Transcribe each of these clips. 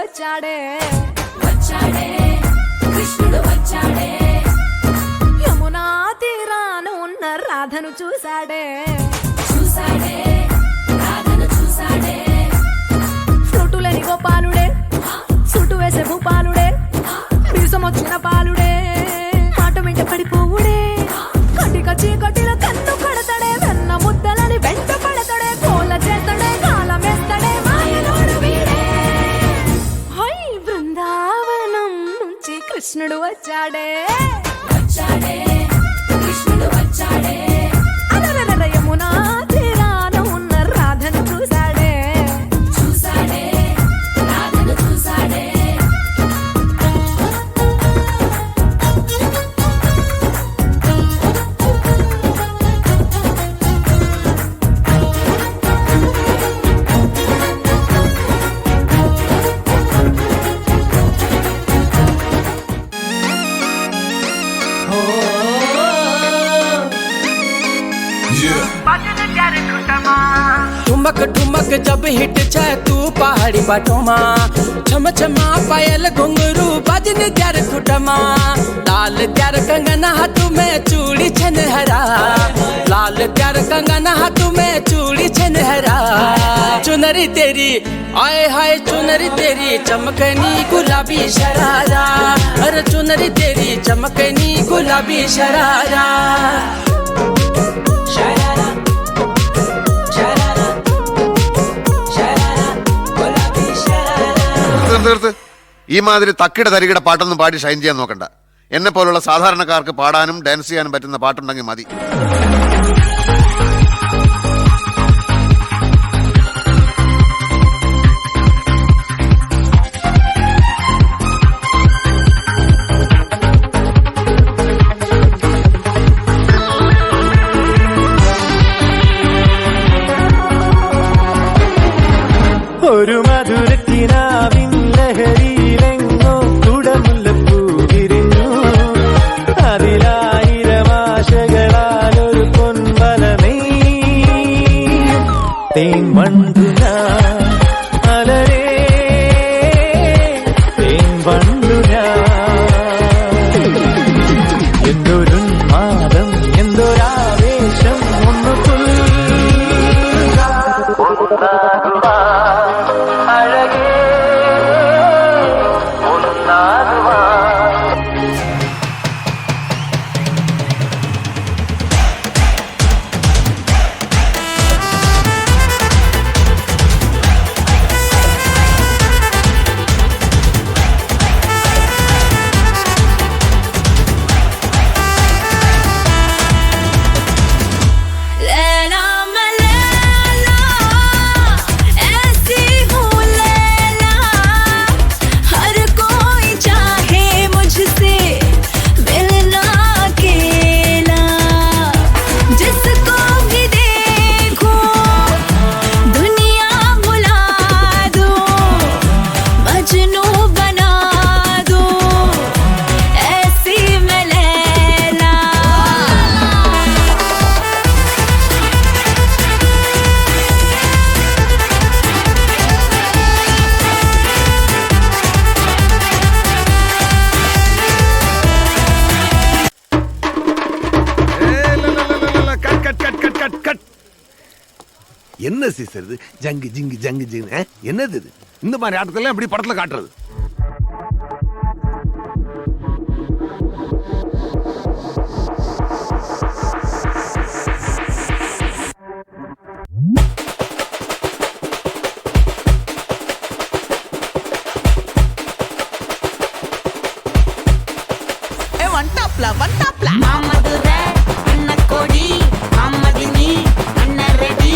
వచ్చాడే వచ్చాడే కృష్ణుడు వచ్చాడే యమునా తీరాన ఉన్న రాధను చూసాడే చూసాడే రాధను చూసాడే ఫ్లూటులేని గోపాలుడే సుటు వేసే భూపాలుడే మీసమొచ్చిన పాలుడే మాట వెంట పడిపోవుడే కటిక చీకటిలో కన్ను కడతాడే వెన్న ముద్దలని వెంట పడతాడే కోల చేతడే కాలమేస్తాడే మాయలోడు వీడే హై బృందావనం నుంచి కృష్ణుడు వచ్చాడే వచ్చాడే కృష్ణుడు వచ్చాడే అలరల యమునా తీరాన ఉన్న రాధను చూసాడే చూసాడే రాధను చూసాడే ठुमक ठुमक जब हिट छे तू पहाड़ी बाटोमा छम छमा पायल घुंगरू बजन त्यार खुटमा लाल त्यार कंगना हाथों में चूड़ी छन हरा लाल त्यार कंगना हाथों में चूड़ी छन हरा चुनरी तेरी आए हाय चुनरी तेरी चमकनी गुलाबी शरारा अरे चुनरी तेरी चमकनी गुलाबी शरारा शरारा തീർത്ത് ഈ മാതിരി തക്കിട തരികിട പാട്ടൊന്നും പാടി ഷൈൻ ചെയ്യാൻ നോക്കണ്ട. എന്നെ പോലുള്ള സാധാരണക്കാർക്ക് പാടാനും ഡാൻസ് ചെയ്യാനും പറ്റുന്ന പാട്ടുണ്ടെങ്കിൽ മതി. ഒരു മധുരക്കിനാവിൻ ലഹരിയിലെങ്ങോ കുടമുല്ലപ്പൂ വിരിഞ്ഞു അതിലായിരം ആശകളാൽ ഒരു പൊൻവലമേ തേൻ വണ്ടു ഞാൻ അലരേ തേൻ വണ്ടു ഞാൻ എന്തൊരു മാതം എന്തൊരാവേശം ഒന്നു അഴകേ ഒന്നാകുവാ என்ன சீசர் இது ஜங்கு ஜிங்கு ஜங்கு ஜிங்கு என்னது இது இந்த மாதிரி ஆட்டத்தெல்லாம் எப்படி படத்துல காட்டுறது மாமதுரை அன்னக்கோடி மாமதினி அன்னரெடி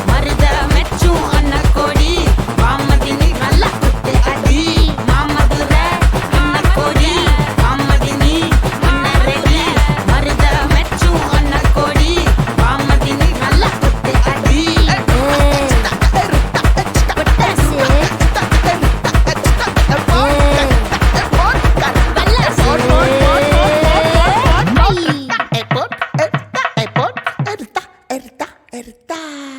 மருத மெச்சும் அன்னக்கோடி மாமதினி நல்ல குத்து அடி மாமதுரை அன்னக்கோடி மாமதினி அன்னரெடி மருத மெச்சும் அன்னக்கோடி மாமதினி நல்ல குத்து அடி Erta.